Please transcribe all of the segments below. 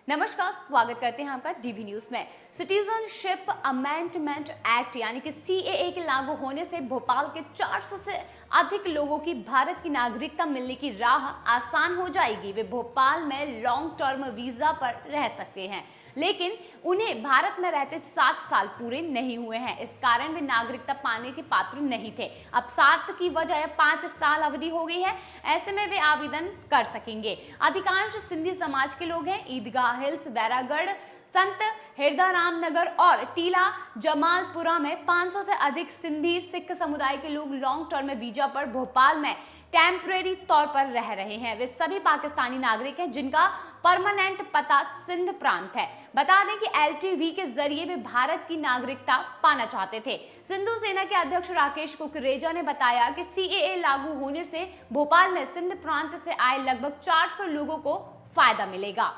नमस्कार, स्वागत करते हैं आपका डीवी न्यूज में। सिटीजनशिप अमेंडमेंट एक्ट यानी कि सीएए के लागू होने से भोपाल के 400 से अधिक लोगों की भारत की नागरिकता मिलने की राह आसान हो जाएगी। वे भोपाल में लॉन्ग टर्म वीजा पर रह सकते हैं, लेकिन उन्हें भारत में रहते 7 साल पूरे नहीं हुए हैं। इस कारण वे नागरिकता पाने के पात्र नहीं थे। अब 7 की वजह 5 साल अवधि हो गई है। ऐसे में वे आवेदन कर सकेंगे। अधिकांश सिंधी समाज के लोग हैं। ईदगाह हिल्स, बैरागढ़, संत हिरदाराम नगर और टीला जमालपुरा में 500 से अधिक सिंधी सिख समुदाय के लोग लॉन्ग टर्म वीजा पर भोपाल में टेम्परेरी तौर पर रह रहे हैं। वे सभी पाकिस्तानी नागरिक हैं जिनका परमानेंट पता सिंध प्रांत है। बता दें कि एलटीवी के जरिए वे भारत की नागरिकता पाना चाहते थे। सिंधु सेना के अध्यक्ष राकेश कुकरेजा ने बताया कि सीएए लागू होने से भोपाल में सिंध प्रांत से आए लगभग 400 लोगों को फायदा मिलेगा।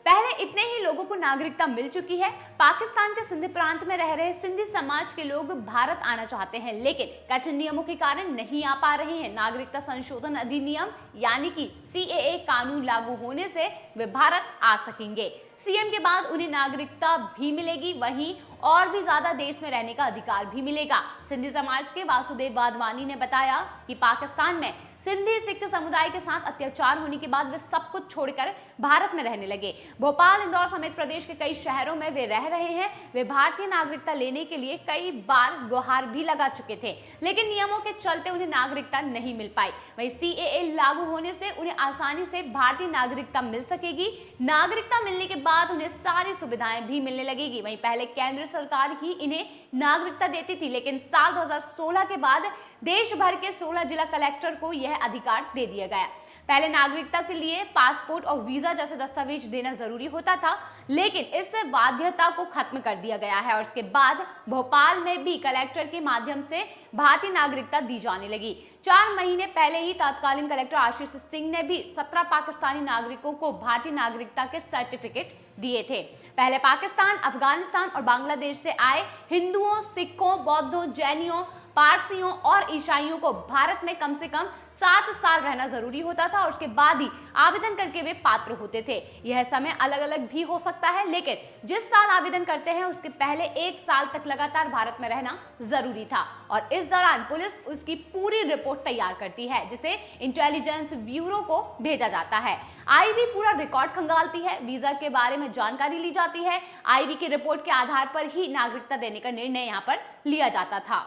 पहले इतने ही लोगों को नागरिकता मिल चुकी है। पाकिस्तान के सिंध प्रांत में रह रहे सिंधी समाज के लोग भारत आना चाहते हैं, लेकिन कठिन नियमों के कारण नहीं आ पा रहे हैं। नागरिकता संशोधन अधिनियम यानी कि सीएए कानून लागू होने से वे भारत आ सकेंगे। सीएम के बाद उन्हें नागरिकता भी मिलेगी, वहीं और भी ज्यादा देश में रहने का अधिकार भी मिलेगा। सिंधी समाज के वासुदेव वाधवानी ने बताया कि पाकिस्तान में सिंधी सिख समुदाय के साथ अत्याचार होने के बाद वे सब कुछ छोड़कर भारत में रहने लगे। भोपाल, इंदौर समेत प्रदेश के कई शहरों में वे रह रहे हैं। वे भारतीय नागरिकता लेने के लिए कई बार गुहार भी लगा चुके थे, लेकिन नियमों के चलते उन्हें नागरिकता नहीं मिल पाई। वहीं सीएए लागू होने से उन्हें आसानी से भारतीय नागरिकता मिल सकेगी। नागरिकता मिलने के बाद उन्हें सारी सुविधाएं भी मिलने लगेगी। वहीं पहले केंद्र सरकार ही इन्हें नागरिकता देती थी, लेकिन साल 2016 के बाद देश भर के 16 जिला कलेक्टर को यह अधिकार दे दिया गया। पहले नागरिकता के लिए पासपोर्ट और वीजा जैसे दस्तावेज देना जरूरी होता था, लेकिन इस बाध्यता को खत्म कर दिया गया है और इसके बाद भोपाल में भी कलेक्टर के माध्यम से भारतीय नागरिकता दी जाने लगी। 4 महीने पहले ही तत्कालीन कलेक्टर आशीष सिंह ने भी 17 पाकिस्तानी नागरिकों को भारतीय नागरिकता के सर्टिफिकेट दिए थे। पहले पाकिस्तान, अफगानिस्तान और बांग्लादेश से आए हिंदुओं, सिखों, बौद्धों, जैनियों, पारसियों और ईसाइयों को भारत में कम से कम 7 साल रहना जरूरी होता था और उसके बाद ही आवेदन करके वे पात्र होते थे। यह समय अलग अलग भी हो सकता है, लेकिन जिस साल आवेदन करते हैं उसके पहले 1 साल तक लगातार भारत में रहना जरूरी था और इस दौरान पुलिस उसकी पूरी रिपोर्ट तैयार करती है, जिसे इंटेलिजेंस ब्यूरो को भेजा जाता है। आईवी पूरा रिकॉर्ड खंगालती है, वीजा के बारे में जानकारी ली जाती है। आईवी की रिपोर्ट के आधार पर ही नागरिकता देने का निर्णय यहाँ पर लिया जाता था।